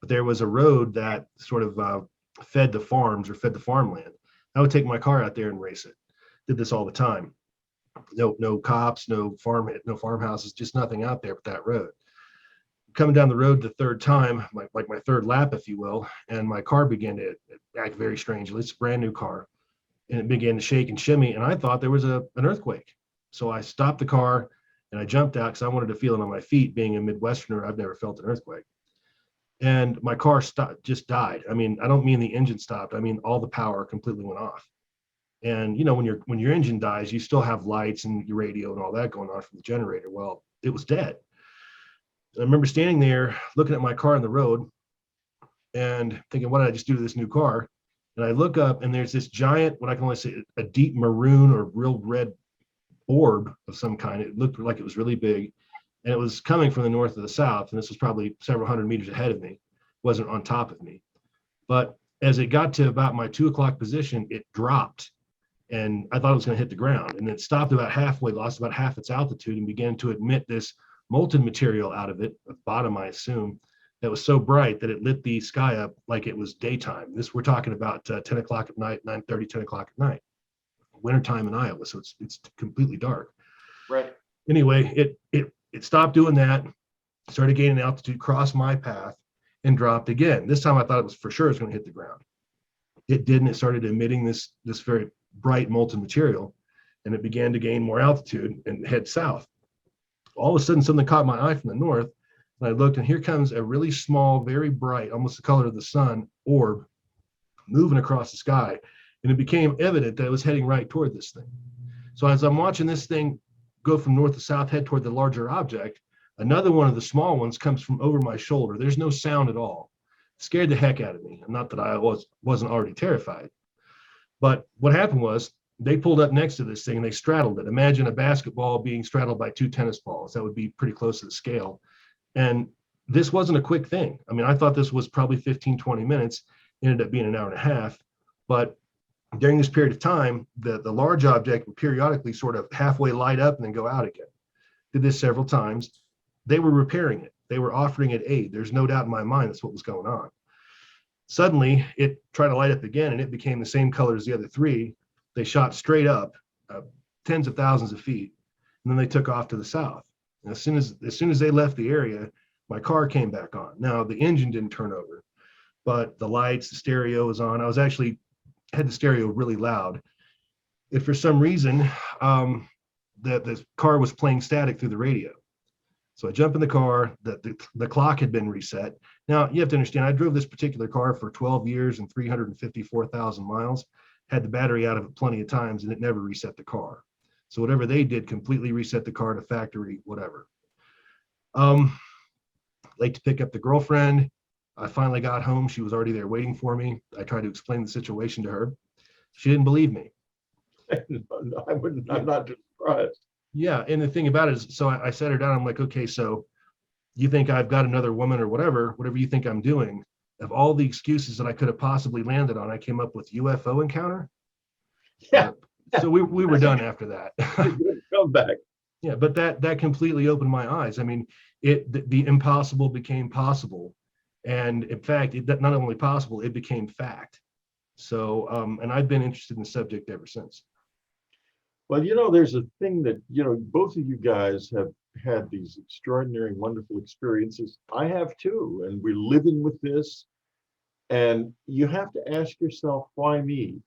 But there was a road that sort of fed the farms or fed the farmland. I would take my car out there and race it. Did this all the time. No cops, no farmhouses, just nothing out there but that road. Coming down the road the third time, like my third lap, if you will, and my car began to act very strangely. It's a brand new car, and it began to shake and shimmy, and I thought there was an earthquake. So I stopped the car and I jumped out because I wanted to feel it on my feet. Being a Midwesterner, I've never felt an earthquake. And my car just died. I mean, I don't mean the engine stopped. I mean, all the power completely went off. And you know, when your engine dies, you still have lights and your radio and all that going on from the generator. Well, it was dead. And I remember standing there looking at my car on the road and thinking, what did I just do to this new car? And I look up and there's this giant, what I can only say, a deep maroon or real red orb of some kind. It looked like it was really big. And it was coming from the north or the south. And this was probably several hundred meters ahead of me. It wasn't on top of me. But as it got to about my 2 o'clock position, it dropped. And I thought it was going to hit the ground. And it stopped about halfway, lost about half its altitude, and began to emit this molten material out of it, at the bottom, I assume, that was so bright that it lit the sky up like it was daytime. We're talking about 10 o'clock at night, 9:30, 10 o'clock at night, wintertime in Iowa. So it's completely dark. Right. Anyway, it stopped doing that, started gaining altitude, crossed my path, and dropped again. This time I thought it was for sure it was going to hit the ground. It didn't. It started emitting this very bright molten material, and it began to gain more altitude and head south. All of a sudden, something caught my eye from the north, and I looked, and here comes a really small, very bright, almost the color of the sun, orb moving across the sky, and it became evident that it was heading right toward this thing. So as I'm watching this thing go from north to south, head toward the larger object, another one of the small ones comes from over my shoulder. There's no sound at all. It scared the heck out of me. Not that I wasn't already terrified. But what happened was they pulled up next to this thing and they straddled it. Imagine a basketball being straddled by two tennis balls. That would be pretty close to the scale. And this wasn't a quick thing. I mean, I thought this was probably 15, 20 minutes, ended up being an hour and a half. But during this period of time, the large object would periodically sort of halfway light up and then go out again. Did this several times. They were repairing it. They were offering it aid. There's no doubt in my mind that's what was going on. Suddenly, it tried to light up again, and it became the same color as the other three. They shot straight up, tens of thousands of feet, and then they took off to the south. And as soon as they left the area, my car came back on. Now, the engine didn't turn over, but the lights, the stereo was on. I was actually had the stereo really loud. If for some reason, the car was playing static through the radio. So I jump in the car, the clock had been reset. Now, you have to understand, I drove this particular car for 12 years and 354,000 miles, had the battery out of it plenty of times, and it never reset the car. So whatever they did completely reset the car to factory, whatever. Late to pick up the girlfriend. I finally got home. She was already there waiting for me. I tried to explain the situation to her. She didn't believe me. I'm not surprised. Yeah, and the thing about it is, so I sat her down. I'm like, okay, so you think I've got another woman or whatever you think I'm doing. Of all the excuses that I could have possibly landed on, I came up with UFO encounter. Yeah. So we were done after that. Come back. Yeah, but that completely opened my eyes. I mean, the impossible became possible. And in fact, not only possible, it became fact. So, and I've been interested in the subject ever since. Well, there's a thing that, both of you guys have had these extraordinary, wonderful experiences. I have too, and we're living with this. And you have to ask yourself, why me?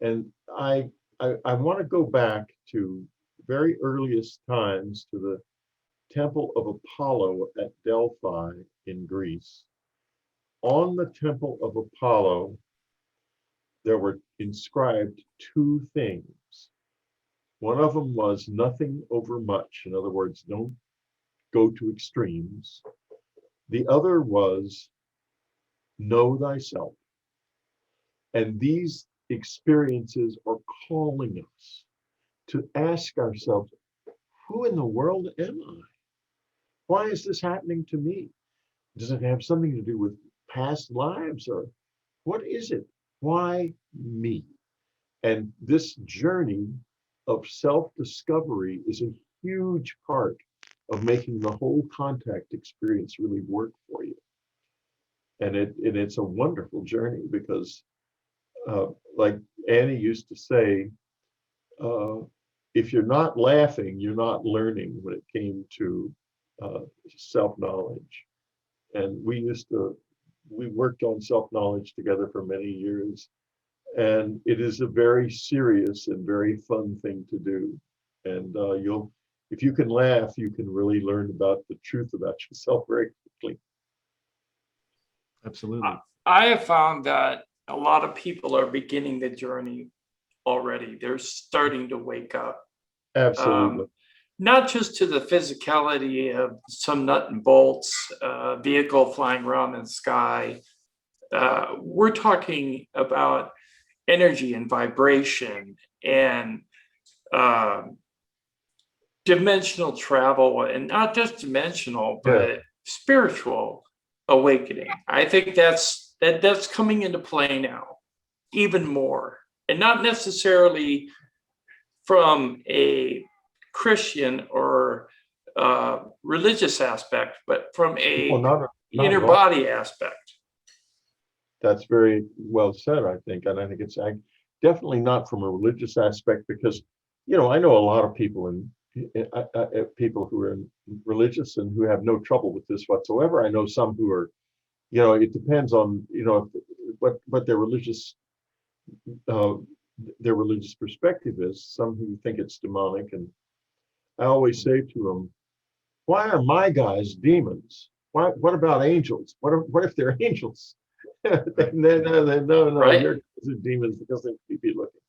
And I I want to go back to very earliest times to the Temple of Apollo at Delphi in Greece. On the Temple of Apollo, there were inscribed two things. One of them was nothing over much. In other words, don't go to extremes. The other was know thyself. And these experiences are calling us to ask ourselves, who in the world am I? Why is this happening to me? Does it have something to do with past lives, or what is it? Why me? And this journey of self-discovery is a huge part of making the whole contact experience really work for you. And it's a wonderful journey because, like Annie used to say, uh, if you're not laughing, you're not learning when it came to self-knowledge. And we worked on self-knowledge together for many years. And it is a very serious and very fun thing to do. And if you can laugh, you can really learn about the truth about yourself very quickly. Absolutely. I have found that a lot of people are beginning the journey already. They're starting to wake up. Absolutely. Not just to the physicality of some nut and bolts vehicle flying around in the sky. We're talking about energy and vibration and dimensional travel, and not just dimensional, but spiritual awakening. I think that's coming into play now, even more, and not necessarily from a Christian or religious aspect, but from a not inner body aspect. That's very well said, I think. And I think it's definitely not from a religious aspect, because, I know a lot of people people who are religious and who have no trouble with this whatsoever. I know some who are, it depends on, what their religious perspective is. Some who think it's demonic. And I always say to them, why are my guys demons? What about angels? What if they're angels? No, Right. You're demons because they keep you looking.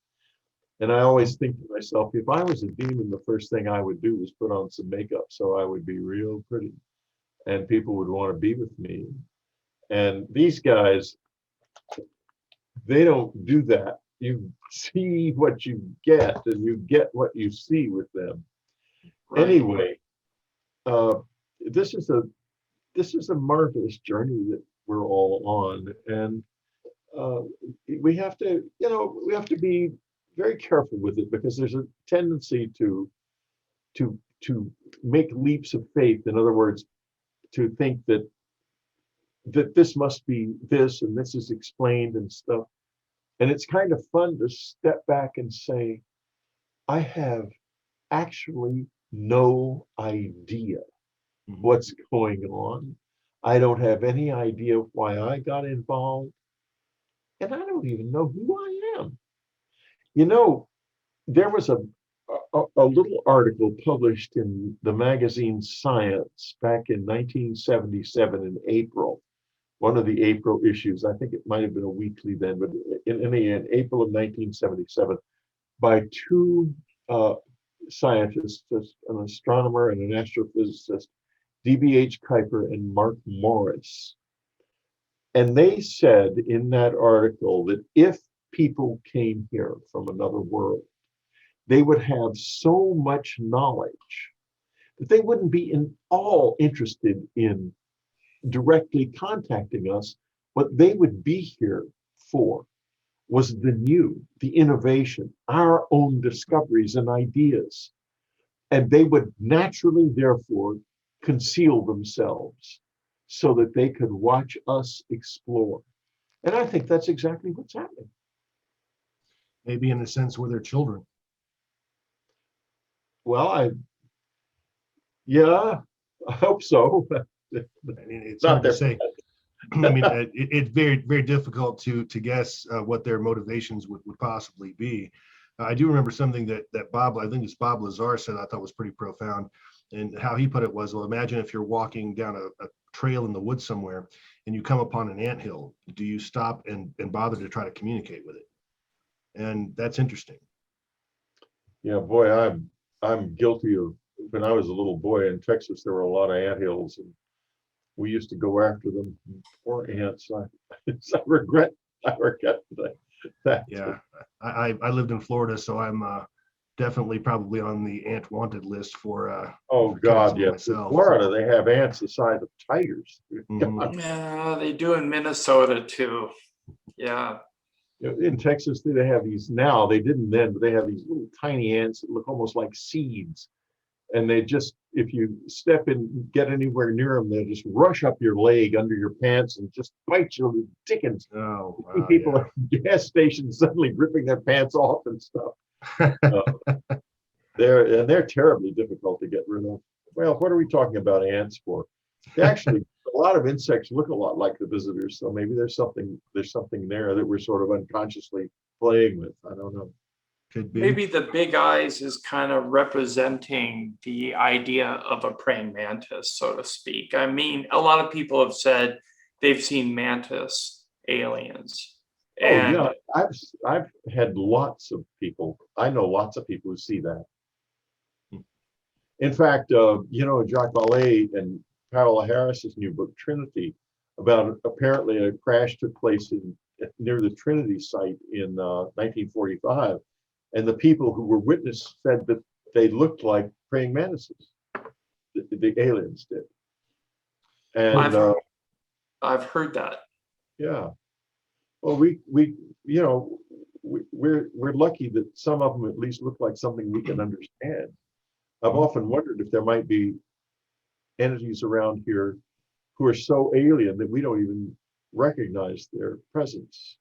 And I always think to myself, if I was a demon, the first thing I would do was put on some makeup so I would be real pretty and people would want to be with me. And these guys, they don't do that. You see what you get, and you get what you see with them. Right. Anyway, this is a marvelous journey that we're all on, and we have to be very careful with it, because there's a tendency to make leaps of faith. In other words, to think that this must be this and this is explained and stuff. And it's kind of fun to step back and say, I have actually no idea what's going on. I don't have any idea why I got involved. And I don't even know who I am. There was a little article published in the magazine Science back in 1977 in April, one of the April issues. I think it might have been a weekly then, but in April of 1977, by two scientists, an astronomer and an astrophysicist, D.B.H. Kuiper and Mark Morris. And they said in that article that if people came here from another world, they would have so much knowledge that they wouldn't be in all interested in directly contacting us. What they would be here for was the new, the innovation, our own discoveries and ideas. And they would naturally, therefore, conceal themselves so that they could watch us explore. And I think that's exactly what's happening. Maybe in a sense where they're children. Well, I hope so. I mean, it's hard to say. I mean, it's very, very difficult to guess what their motivations would possibly be. I do remember something that Bob, I think it's Bob Lazar said, I thought was pretty profound. And how he put it was, well, imagine if you're walking down a trail in the woods somewhere and you come upon an anthill. Do you stop and bother to try to communicate with it? And that's interesting. Yeah, boy, I'm guilty of, when I was a little boy in Texas, there were a lot of anthills, and we used to go after them. Poor ants. I regret that. Yeah, I lived in Florida, so I'm definitely probably on the ant wanted list Oh for killing God, some yes. In myself. Florida, they have ants the size of tigers. Mhm. Yeah, they do in Minnesota too. Yeah. In Texas, they have these now. They didn't then, but they have these little tiny ants that look almost like seeds. And they just, if you step in, get anywhere near them, they just rush up your leg under your pants and just bite you to dickens. Oh, See wow, people yeah. at gas stations suddenly ripping their pants off and stuff. They're terribly difficult to get rid of. Well, what are we talking about ants for? Actually, a lot of insects look a lot like the visitors, so maybe there's something there that we're sort of unconsciously playing with. I don't know. Could be. Maybe the big eyes is kind of representing the idea of a praying mantis, so to speak. I mean, a lot of people have said they've seen mantis aliens. Oh And yeah, I've had lots of people. I know lots of people who see that. In fact, Jacques Vallée and Paola Harris's new book Trinity, about apparently a crash took place near the Trinity site in 1945, and the people who were witnesses said that they looked like praying mantises. The aliens did, and I've heard that. yeah. Well, we're lucky that some of them at least look like something we can understand. I've often wondered if there might be entities around here who are so alien that we don't even recognize their presence.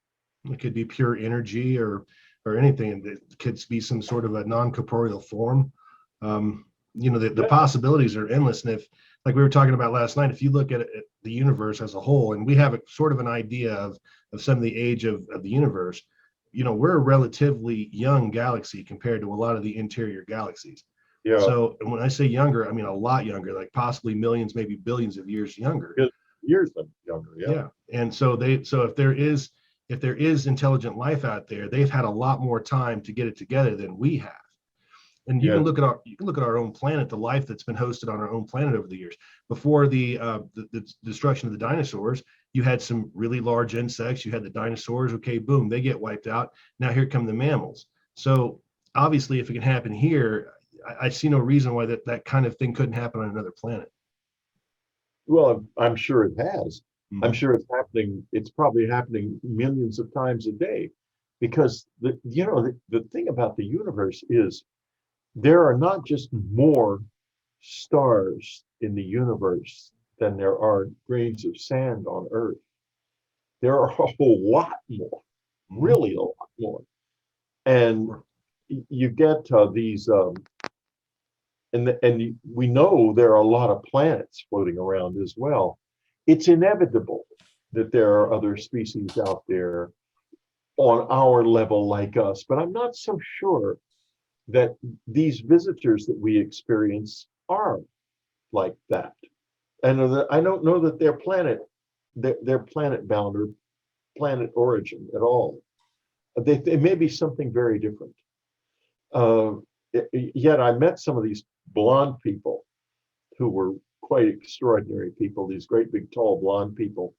It could be pure energy or anything. It could be some sort of a non-corporeal form. The possibilities are endless. And if, like we were talking about last night, if you look at the universe as a whole, and we have a sort of an idea of some of the age of the universe, we're a relatively young galaxy compared to a lot of the interior galaxies. Yeah. So and when I say younger, I mean a lot younger, like possibly millions, maybe billions of years younger. Years younger, yeah. Yeah. And so if there is intelligent life out there, they've had a lot more time to get it together than we have. And you can look at our own planet, the life that's been hosted on our own planet over the years. Before the destruction of the dinosaurs, you had some really large insects. You had the dinosaurs. Okay, boom, they get wiped out. Now here come the mammals. So obviously, if it can happen here, I see no reason why that kind of thing couldn't happen on another planet. Well, I'm sure it has. Mm-hmm. I'm sure it's happening. It's probably happening millions of times a day, because the thing about the universe is there are not just more stars in the universe than there are grains of sand on Earth. There are a whole lot more, really a lot more. And you get these, and we know there are a lot of planets floating around as well. It's inevitable that there are other species out there on our level like us, but I'm not so sure that these visitors that we experience are like that. And I don't know that they're planet bound or planet origin at all. They may be something very different. Yet I met some of these blonde people who were quite extraordinary people, these great big tall blonde people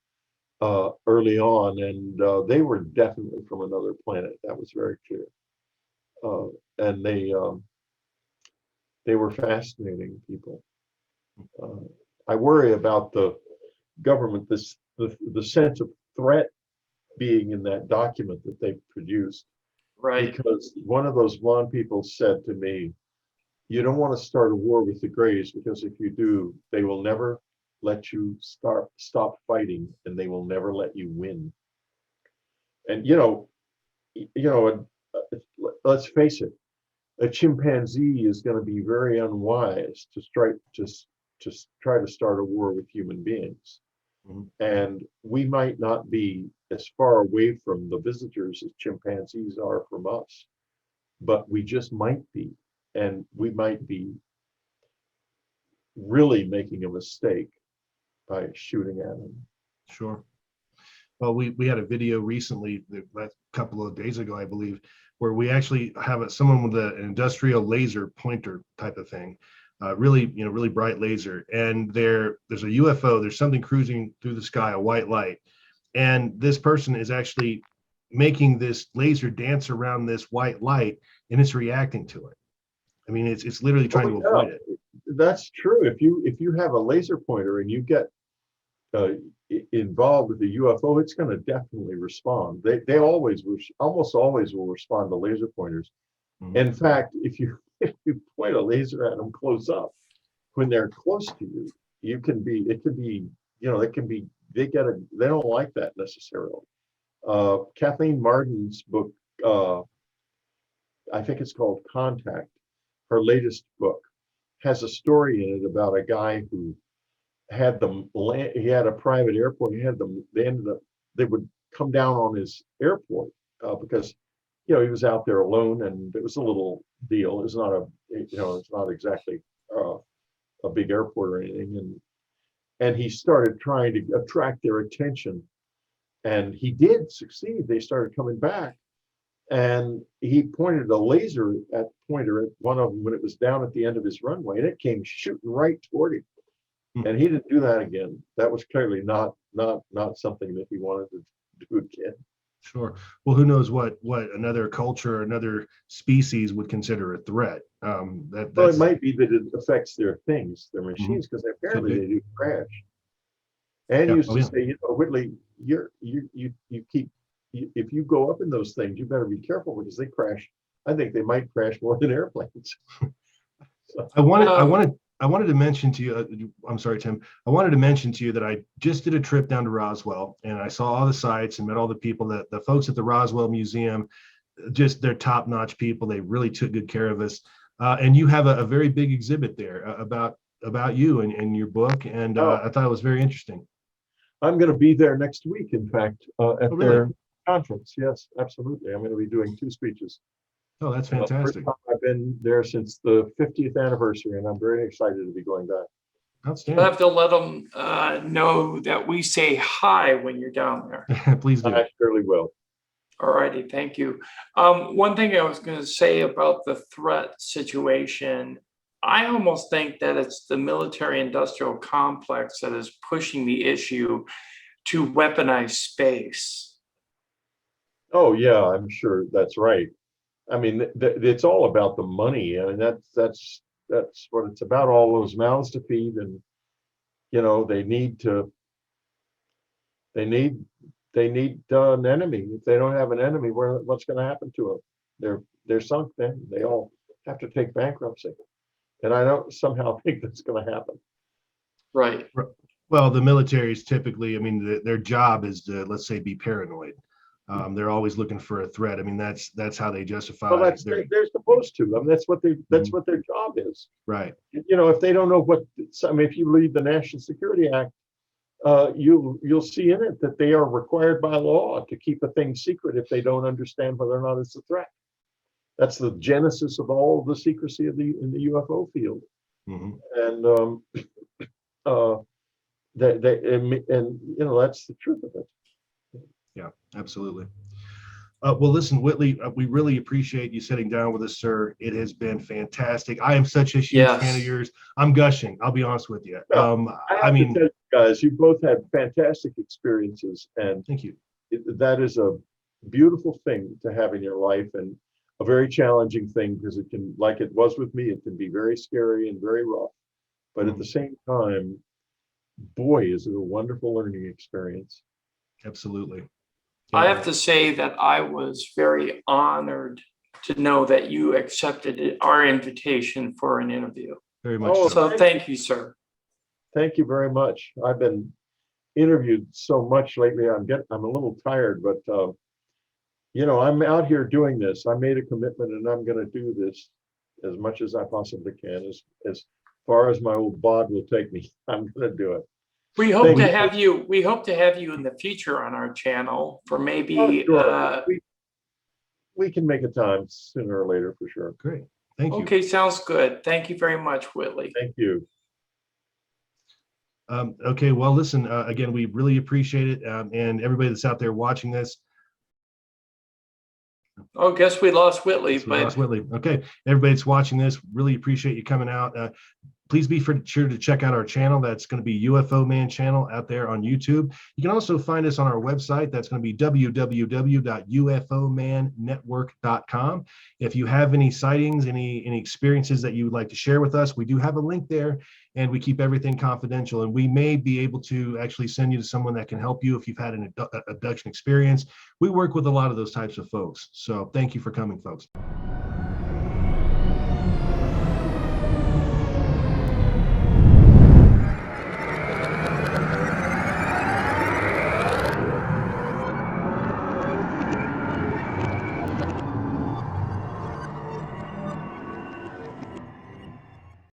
early on, and they were definitely from another planet. That was very clear. And they were fascinating people. I worry about the government, the sense of threat being in that document that they produced. Right. Because one of those blonde people said to me, you don't want to start a war with the Greys, because if you do, they will never let you stop fighting, and they will never let you win. And let's face it, a chimpanzee is going to be very unwise to try to start a war with human beings. Mm-hmm. And we might not be as far away from the visitors as chimpanzees are from us. but we just might be, and we might be really making a mistake by shooting at them. Sure. Well, we had a video recently, a couple of days ago, I believe, where we actually have someone with an industrial laser pointer type of thing, really, really bright laser. And there's a UFO, there's something cruising through the sky, a white light. And this person is actually making this laser dance around this white light, and it's reacting to it. I mean, it's literally trying to avoid it. That's true. If you have a laser pointer and you get involved with the UFO, it's going to definitely respond. They almost always will respond to laser pointers. Mm-hmm. In fact, if you point a laser at them close up, when they're close to you, they don't like that necessarily. Kathleen Martin's book, I think it's called Contact, her latest book, has a story in it about a guy who had he had a private airport. They would come down on his airport because, he was out there alone, and it was a little deal. It's not exactly a big airport or anything. And he started trying to attract their attention, and he did succeed. They started coming back, and he pointed a laser pointer at one of them when it was down at the end of his runway, and it came shooting right toward him. And he didn't do that again. That was clearly not something that he wanted to do again. Sure. Well, who knows what another culture, another species would consider a threat. Well, it might be that it affects their machines, because apparently they do crash. And used to say, Whitley, if you go up in those things, you better be careful, because they crash. I think they might crash more than airplanes. So, I wanted to mention to you, I'm sorry, Tim, I wanted to mention to you that I just did a trip down to Roswell, and I saw all the sites and met all the people, the folks at the Roswell Museum. Just they're top-notch people. They really took good care of us. And you have a very big exhibit there about you and your book, and I thought it was very interesting. I'm going to be there next week, in fact, at their conference. Yes, absolutely. I'm going to be doing 2 speeches. Oh, that's fantastic. First time I've been there since the 50th anniversary, and I'm very excited to be going back. Outstanding. You'll have to let them know that we say hi when you're down there. Please do. I surely will. All righty, thank you. One thing I was going to say about the threat situation, I almost think that it's the military-industrial complex that is pushing the issue to weaponize space. Oh, yeah, I'm sure that's right. I mean, it's all about the money. I mean, that's what it's about. All those mouths to feed, and they need an enemy. If they don't have an enemy, what's going to happen to them? They're sunk. Then they all have to take bankruptcy, and I don't somehow think that's going to happen. Right. Well, the military is typically, I mean, their job is to, let's say, be paranoid. They're always looking for a threat. I mean, that's how they justify. Well, they're supposed to. I mean, that's what what their job is. Right. If they don't know if you read the National Security Act, you'll see in it that they are required by law to keep a thing secret if they don't understand whether or not it's a threat. That's the genesis of all the secrecy in the UFO field. Mm-hmm. And that's the truth of it. Yeah, absolutely. Well, listen, Whitley, we really appreciate you sitting down with us, sir. It has been fantastic. I am such a huge fan of yours. I'm gushing. I'll be honest with you. I mean, to tell you guys, you both had fantastic experiences, and thank you. That is a beautiful thing to have in your life, and a very challenging thing, because it can, like it was with me, it can be very scary and very rough. But at the same time, boy, is it a wonderful learning experience. Absolutely. I have to say that I was very honored to know that you accepted our invitation for an interview. Very much. So thank you, sir. Thank you very much. I've been interviewed so much lately. I'm a little tired, but I'm out here doing this. I made a commitment, and I'm going to do this as much as I possibly can, as far as my old bod will take me. I'm going to do it. We hope to have you. We hope to have you in the future on our channel for maybe. Sure. we can make a time sooner or later for sure. Great. Thank you. Okay, sounds good. Thank you very much, Whitley. Thank you. Okay, well, listen, again, we really appreciate it. And everybody that's out there watching this. Oh, guess we lost Whitley. We lost Whitley. Okay, everybody that's watching this, really appreciate you coming out. Please be sure to check out our channel. That's going to be UFO Man Channel out there on YouTube. You can also find us on our website. That's going to be www.ufomannetwork.com. If you have any sightings, any experiences that you would like to share with us, we do have a link there, and we keep everything confidential. And we may be able to actually send you to someone that can help you if you've had an abduction experience. We work with a lot of those types of folks. So thank you for coming, folks.